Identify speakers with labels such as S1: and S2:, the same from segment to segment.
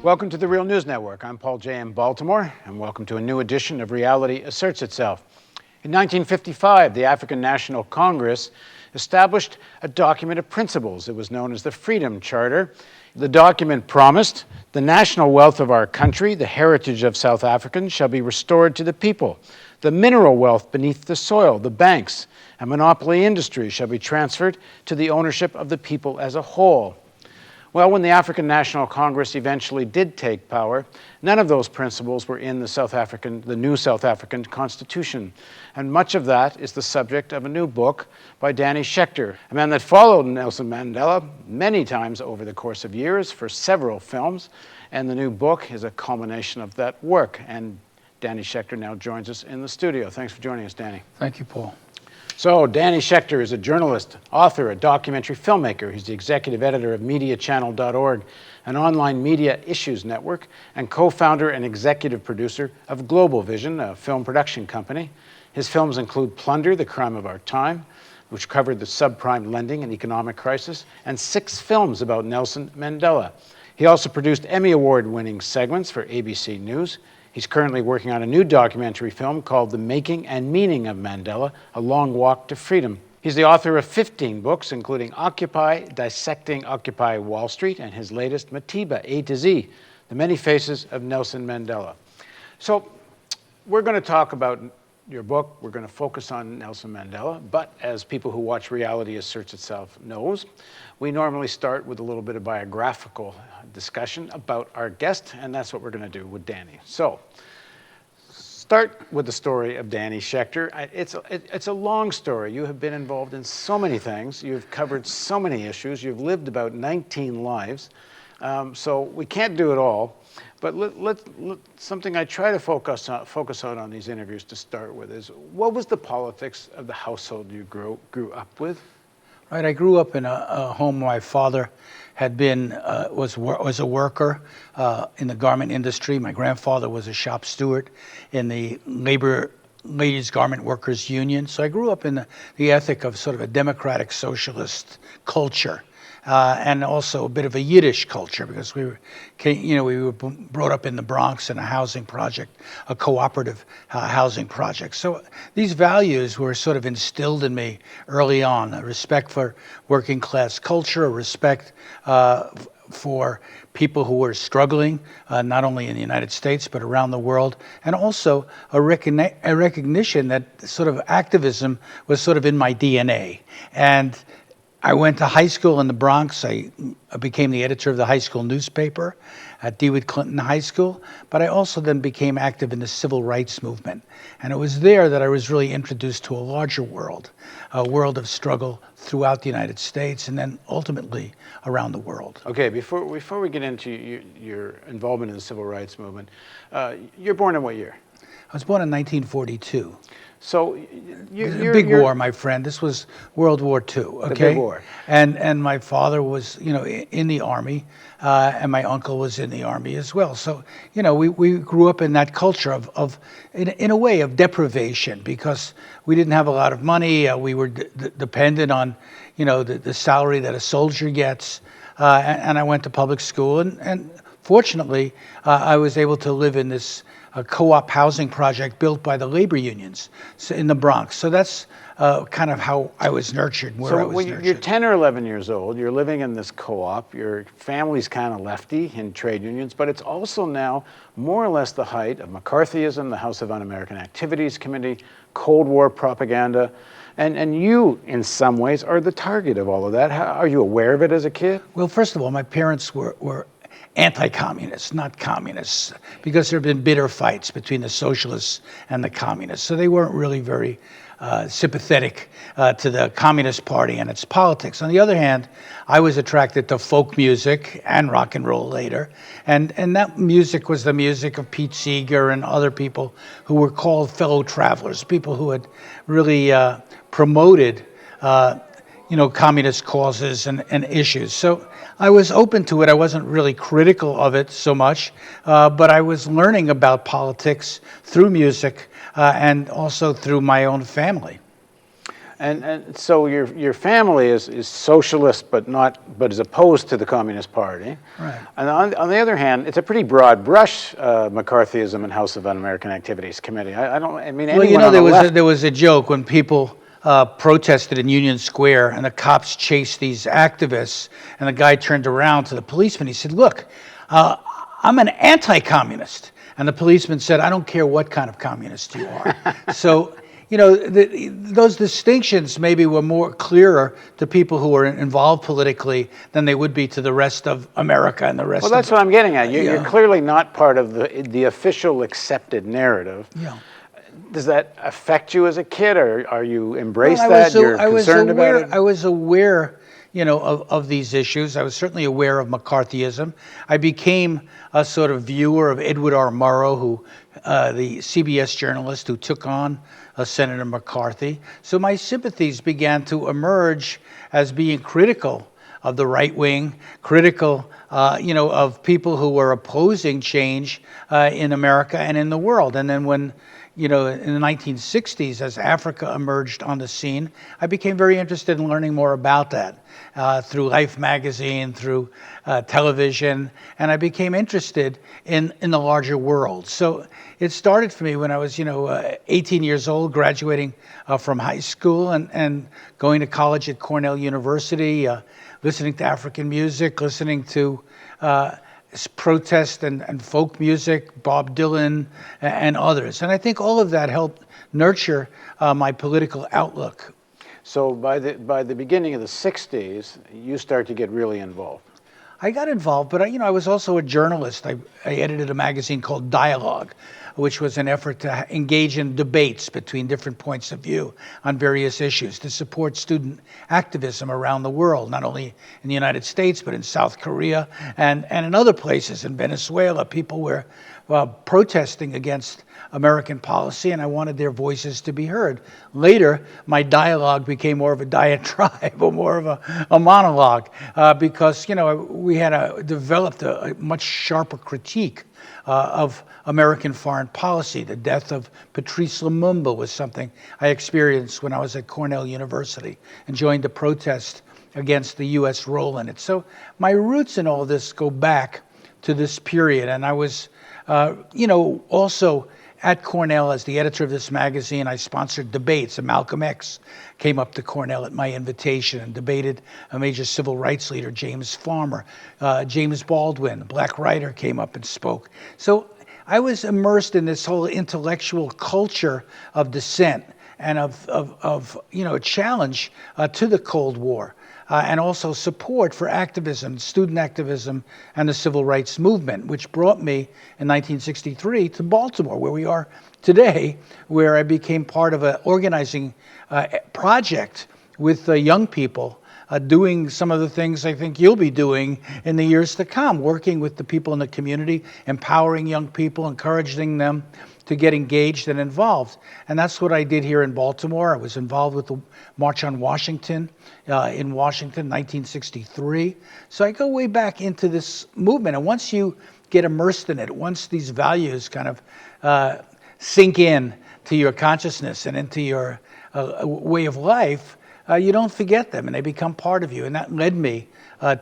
S1: Welcome to the Real News Network. I'm Paul J. in Baltimore, and welcome to a new edition of Reality Asserts Itself. In 1955, the African National Congress established a document of principles. It was known as the Freedom Charter. The document promised the national wealth of our country, the heritage of South Africans, shall be restored to the people. The mineral wealth beneath the soil, the banks, and monopoly industries shall be transferred to the ownership of the people as a whole. Well, when the African National Congress eventually did take power, none of those principles were in the new South African Constitution. And much of that is the subject of a new book by Danny Schechter, a man that followed Nelson Mandela many times over the course of years for several films. And the new book is a culmination of that work. And Danny Schechter now joins us in the studio. Thanks for joining us, Danny.
S2: Thank you, Paul.
S1: So, Danny Schechter is a journalist, author, a documentary filmmaker. He's the executive editor of MediaChannel.org, an online media issues network, and co-founder and executive producer of Global Vision, a film production company. His films include Plunder, The Crime of Our Time, which covered the subprime lending and economic crisis, and 6 films about Nelson Mandela. He also produced Emmy Award-winning segments for ABC News. He's currently working on a new documentary film called The Making and Meaning of Mandela, A Long Walk to Freedom. He's the author of 15 books, including Occupy, Dissecting Occupy Wall Street, and his latest, Matiba, A to Z, The Many Faces of Nelson Mandela. So we're going to talk about your book. We're going to focus on Nelson Mandela, but as people who watch Reality Asserts Itself knows, we normally start with a little bit of biographical discussion about our guest, and that's what we're going to do with Danny. So, start with the story of Danny Schechter. It's a long story. You have been involved in so many things. You've covered so many issues. You've lived about 19 lives. So we can't do it all. But something I try to focus on these interviews to start with is, what was the politics of the household you grew up with?
S2: Right, I grew up in a home where my father had been was a worker in the garment industry. My grandfather was a shop steward in the Ladies Garment Workers Union. So I grew up in the ethic of sort of a democratic socialist culture. And also a bit of a Yiddish culture, because we were brought up in the Bronx in a housing project, a cooperative housing project. So these values were sort of instilled in me early on: a respect for working class culture, a respect for people who were struggling, not only in the United States but around the world, and also a recognition that sort of activism was sort of in my DNA. And I went to high school in the Bronx. I became the editor of the high school newspaper at DeWitt Clinton High School, but I also then became active in the civil rights movement. And it was there that I was really introduced to a larger world, a world of struggle throughout the United States and then ultimately around the world.
S1: Okay, before we get into your involvement in the civil rights movement, you're born in what year?
S2: I was born in 1942.
S1: So
S2: you're big war, my friend. This was World War II. Okay,
S1: the big war.
S2: And my father was, in the army, and my uncle was in the army as well. So, we grew up in that culture of in a way of deprivation, because we didn't have a lot of money. We were dependent on, the salary that a soldier gets. And I went to public school, and fortunately, I was able to live in this a co-op housing project built by the labor unions in the Bronx. So that's kind of how I was nurtured,
S1: where I was nurtured. You're 10 or 11 years old, you're living in this co-op, your family's kind of lefty in trade unions, but it's also now more or less the height of McCarthyism, the House of Un-American Activities Committee, Cold War propaganda, and you, in some ways, are the target of all of that. Are you aware of it as a kid?
S2: Well, first of all, my parents were anti-communists, not communists, because there have been bitter fights between the socialists and the communists. So they weren't really very sympathetic to the Communist Party and its politics. On the other hand, I was attracted to folk music and rock and roll later. And that music was the music of Pete Seeger and other people who were called fellow travelers, people who had really promoted communist causes and issues. So I was open to it. I wasn't really critical of it so much, but I was learning about politics through music and also through my own family.
S1: And so your family is socialist, but is opposed to the Communist Party.
S2: Right.
S1: And on the other hand, it's a pretty broad brush, McCarthyism and House of Un-American Activities Committee. I mean,
S2: Well,
S1: anyone on the left.
S2: there was a joke when people protested in Union Square, and the cops chased these activists, and the guy turned around to the policeman. He said, "Look, I'm an anti-communist," and the policeman said, "I don't care what kind of communist you are." So, those distinctions maybe were more clearer to people who were involved politically than they would be to the rest of America and the rest.
S1: Well, that's what I'm getting at. You're
S2: Yeah.
S1: clearly not part of the official accepted narrative.
S2: Yeah.
S1: Does that affect you as a kid, or are you embrace
S2: Well,
S1: that? You're concerned about it?
S2: I was aware, of these issues. I was certainly aware of McCarthyism. I became a sort of viewer of Edward R. Murrow, who, the CBS journalist who took on Senator McCarthy. So my sympathies began to emerge as being critical of the right wing, critical, of people who were opposing change in America and in the world. And then when in the 1960s, as Africa emerged on the scene, I became very interested in learning more about that through Life magazine, through television, and I became interested in the larger world. So it started for me when I was, 18 years old, graduating from high school and going to college at Cornell University, listening to African music, listening to protest and folk music, Bob Dylan and others. And I think all of that helped nurture my political outlook.
S1: So by the beginning of the 60s, you start to get really involved.
S2: I got involved, but I was also a journalist. I edited a magazine called Dialogue, which was an effort to engage in debates between different points of view on various issues to support student activism around the world, not only in the United States, but in South Korea and in other places. In Venezuela, people were protesting against American policy, and I wanted their voices to be heard. Later, my dialogue became more of a diatribe or more of a monologue because, we had developed a much sharper critique of American foreign policy. The death of Patrice Lumumba was something I experienced when I was at Cornell University and joined the protest against the U.S. role in it. So my roots in all this go back to this period, and I was, also at Cornell as the editor of this magazine. I sponsored debates, and Malcolm X came up to Cornell at my invitation and debated a major civil rights leader, James Farmer. James Baldwin, a black writer, came up and spoke. So I was immersed in this whole intellectual culture of dissent and of challenge to the Cold War. And also support for activism, student activism, and the civil rights movement, which brought me in 1963 to Baltimore, where we are today, where I became part of an organizing project with young people doing some of the things I think you'll be doing in the years to come, working with the people in the community, empowering young people, encouraging them to get engaged and involved. And that's what I did here in Baltimore. I was involved with the March on Washington in Washington, 1963. So I go way back into this movement. And once you get immersed in it, once these values kind of sink in to your consciousness and into your way of life, you don't forget them and they become part of you. And that led me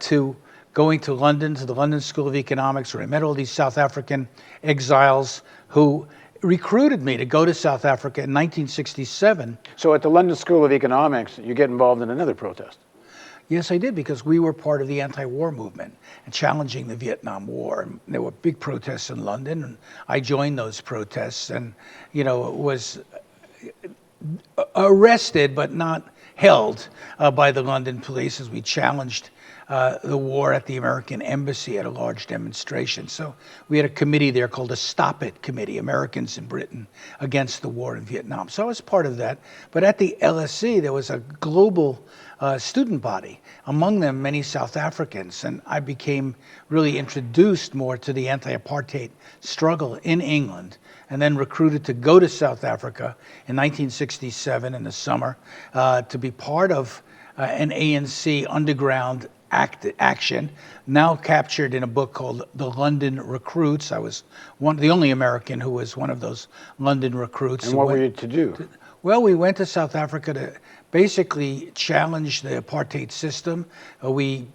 S2: to going to London, to the London School of Economics, where I met all these South African exiles who recruited me to go to South Africa in 1967.
S1: So at the London School of Economics, you get involved in another protest.
S2: Yes, I did, because we were part of the anti-war movement and challenging the Vietnam War. And there were big protests in London, and I joined those protests and, was arrested but not held by the London police as we challenged the war at the American Embassy at a large demonstration. So we had a committee there called the Stop It Committee, Americans in Britain Against the War in Vietnam. So I was part of that. But at the LSE, there was a global student body, among them many South Africans. And I became really introduced more to the anti-apartheid struggle in England, and then recruited to go to South Africa in 1967 in the summer to be part of an ANC underground action, now captured in a book called The London Recruits. I was the only American who was one of those London recruits.
S1: And what were you to do?
S2: Well, we went to South Africa to basically challenge the apartheid system. We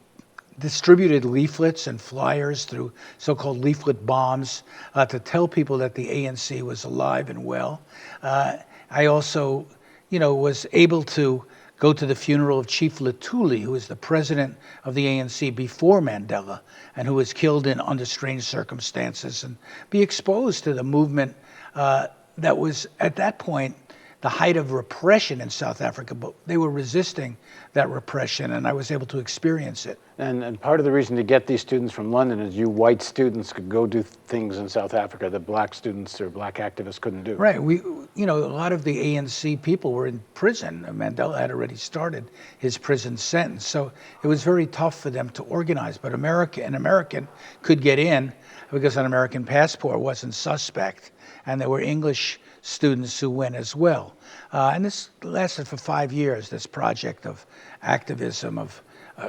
S2: distributed leaflets and flyers through so-called leaflet bombs to tell people that the ANC was alive and well. I also, was able to go to the funeral of Chief Lutuli, who was the president of the ANC before Mandela, and who was killed in under strange circumstances, and be exposed to the movement that was, at that point, the height of repression in South Africa, but they were resisting that repression, and I was able to experience it.
S1: And part of the reason to get these students from London is you white students could go do things in South Africa that black students or black activists couldn't do.
S2: Right. A lot of the ANC people were in prison. Mandela had already started his prison sentence, so it was very tough for them to organize. But an American could get in because an American passport wasn't suspect, and there were English students who went as well. And this lasted for 5 years, this project of activism, of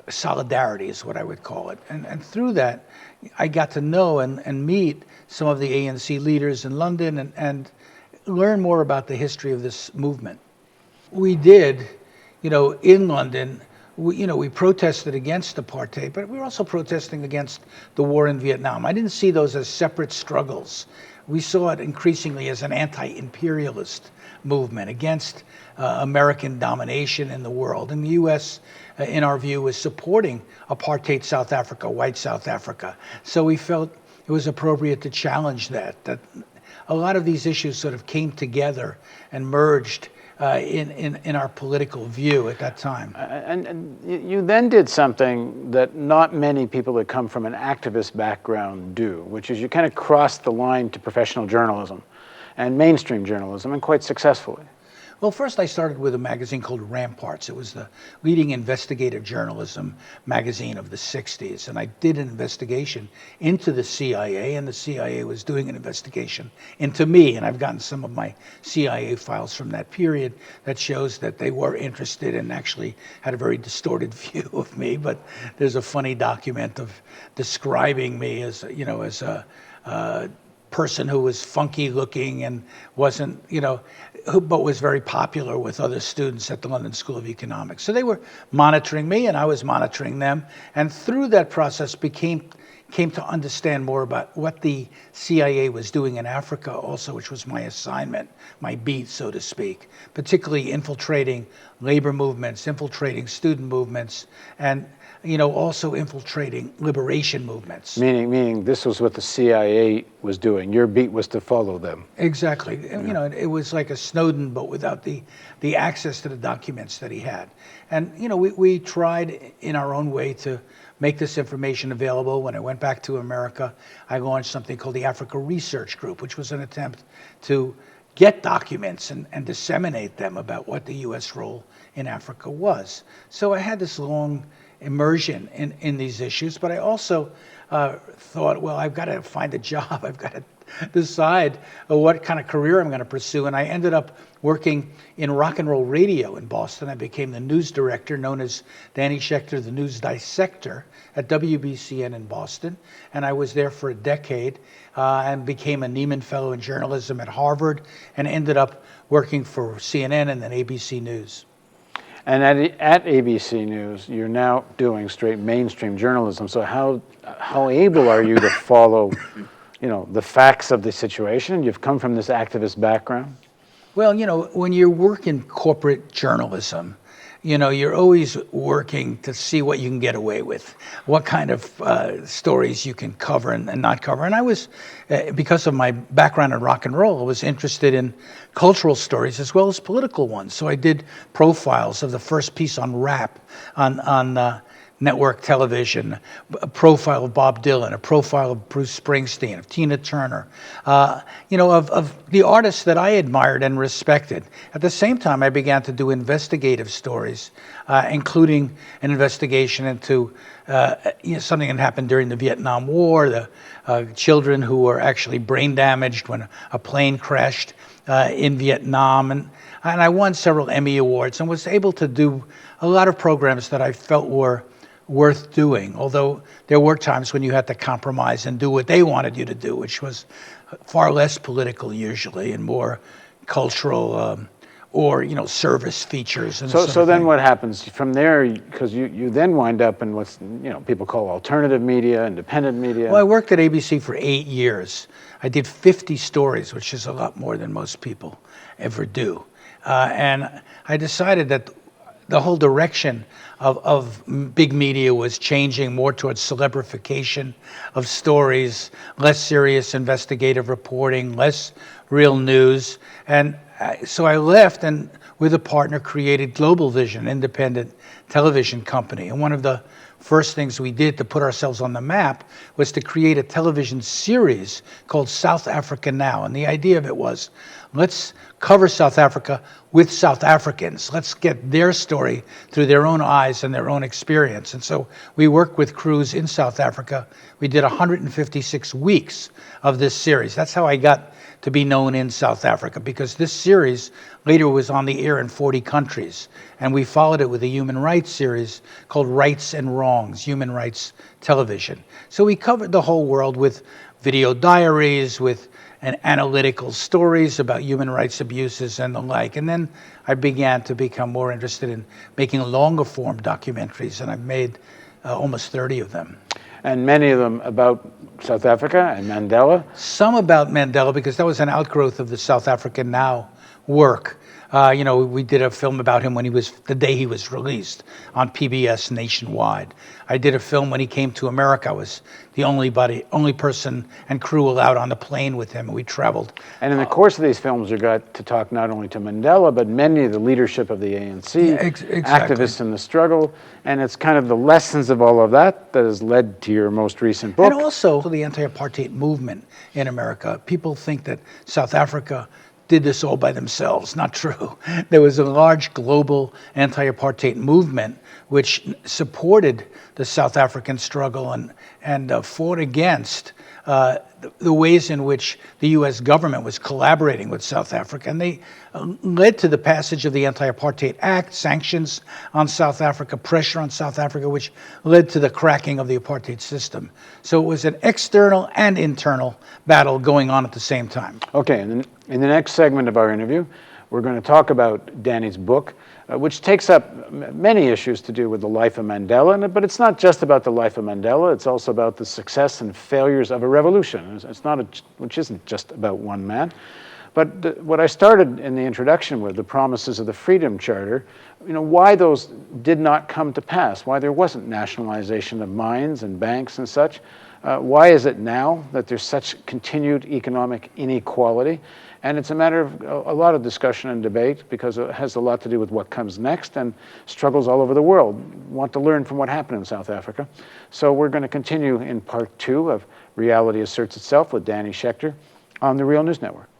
S2: solidarity is what I would call it. And through that, I got to know and meet some of the ANC leaders in London and learn more about the history of this movement. We did, in London, we protested against apartheid, but we were also protesting against the war in Vietnam. I didn't see those as separate struggles. We saw it increasingly as an anti-imperialist movement against American domination in the world. And the U.S., in our view, was supporting apartheid South Africa, white South Africa. So we felt it was appropriate to challenge that a lot of these issues sort of came together and merged in our political view at that time.
S1: And you then did something that not many people that come from an activist background do, which is you kind of crossed the line to professional journalism and mainstream journalism, and quite successfully.
S2: Well, first I started with a magazine called Ramparts. It was the leading investigative journalism magazine of the 60s. And I did an investigation into the CIA, and the CIA was doing an investigation into me. And I've gotten some of my CIA files from that period that shows that they were interested and actually had a very distorted view of me. But there's a funny document of describing me as a person who was funky looking and wasn't, but was very popular with other students at the London School of Economics. So they were monitoring me and I was monitoring them. And through that process came to understand more about what the CIA was doing in Africa also, which was my assignment, my beat, so to speak, particularly infiltrating labor movements, infiltrating student movements, and also infiltrating liberation movements.
S1: Meaning this was what the CIA was doing. Your beat was to follow them.
S2: Exactly. Yeah. It was like a Snowden, but without the access to the documents that he had. And, we tried in our own way to make this information available. When I went back to America, I launched something called the Africa Research Group, which was an attempt to get documents and disseminate them about what the U.S. role in Africa was. So I had this long immersion in these issues, but I also thought, well, I've got to find a job. I've got to decide what kind of career I'm going to pursue. And I ended up working in rock and roll radio in Boston. I became the news director, known as Danny Schechter, the news dissector at WBCN in Boston. And I was there for a decade and became a Nieman Fellow in journalism at Harvard and ended up working for CNN and then ABC News.
S1: And at ABC News, you're now doing straight mainstream journalism. So how able are you to follow, the facts of the situation? You've come from this activist background.
S2: Well, when you work in corporate journalism, you're always working to see what you can get away with, what kind of stories you can cover and not cover. And I was, because of my background in rock and roll, I was interested in cultural stories as well as political ones. So I did profiles of the first piece on rap on network television, a profile of Bob Dylan, a profile of Bruce Springsteen, of Tina Turner, of the artists that I admired and respected. At the same time, I began to do investigative stories, including an investigation into something that happened during the Vietnam War, the children who were actually brain damaged when a plane crashed in Vietnam. And I won several Emmy Awards and was able to do a lot of programs that I felt were worth doing, although there were times when you had to compromise and do what they wanted you to do, which was far less political usually and more cultural or service features. And
S1: So then what happens from there? Because you then wind up in what's people call alternative media, independent media.
S2: Well, I worked at ABC for 8 years. I did 50 stories, which is a lot more than most people ever do. And I decided that the whole direction of big media was changing more towards celebrification of stories, less serious investigative reporting, less real news. And so I left and with a partner created Global Vision, independent television company. And one of the first things we did to put ourselves on the map was to create a television series called South Africa Now. And the idea of it was, let's cover South Africa with South Africans. Let's get their story through their own eyes and their own experience. And so we worked with crews in South Africa. We did 156 weeks of this series. That's how I got to be known in South Africa, because this series later was on the air in 40 countries. And we followed it with a human rights series called Rights and Wrongs, Human Rights Television. So we covered the whole world with video diaries, with analytical stories about human rights abuses and the like. And then I began to become more interested in making longer form documentaries, and I've made almost 30 of them.
S1: And many of them about South Africa and Mandela?
S2: Some about Mandela, because that was an outgrowth of the South Africa Now work. We did a film about him when the day he was released on PBS nationwide. I did a film when he came to America. I was the only person and crew allowed on the plane with him, and we traveled.
S1: And in the course of these films, you got to talk not only to Mandela, but many of the leadership of the ANC,
S2: exactly.
S1: activists in the struggle, and it's kind of the lessons of all of that that has led to your most recent book.
S2: And also the anti-apartheid movement in America. People think that South Africa did this all by themselves. Not true. There was a large global anti-apartheid movement which supported the South African struggle and fought against the ways in which the U.S. government was collaborating with South Africa. And they led to the passage of the Anti-Apartheid Act, sanctions on South Africa, pressure on South Africa, which led to the cracking of the apartheid system. So it was an external and internal battle going on at the same time.
S1: Okay, and in the next segment of our interview, we're going to talk about Danny's book, which takes up many issues to do with the life of Mandela, but it's not just about the life of Mandela, it's also about the success and failures of a revolution. Which isn't just about one man. But what I started in the introduction with, the promises of the Freedom Charter, why those did not come to pass, why there wasn't nationalization of mines and banks and such. Why is it now that there's such continued economic inequality? And it's a matter of a lot of discussion and debate, because it has a lot to do with what comes next, and struggles all over the world want to learn from what happened in South Africa. So we're going to continue in part 2 of Reality Asserts Itself with Danny Schechter on the Real News Network.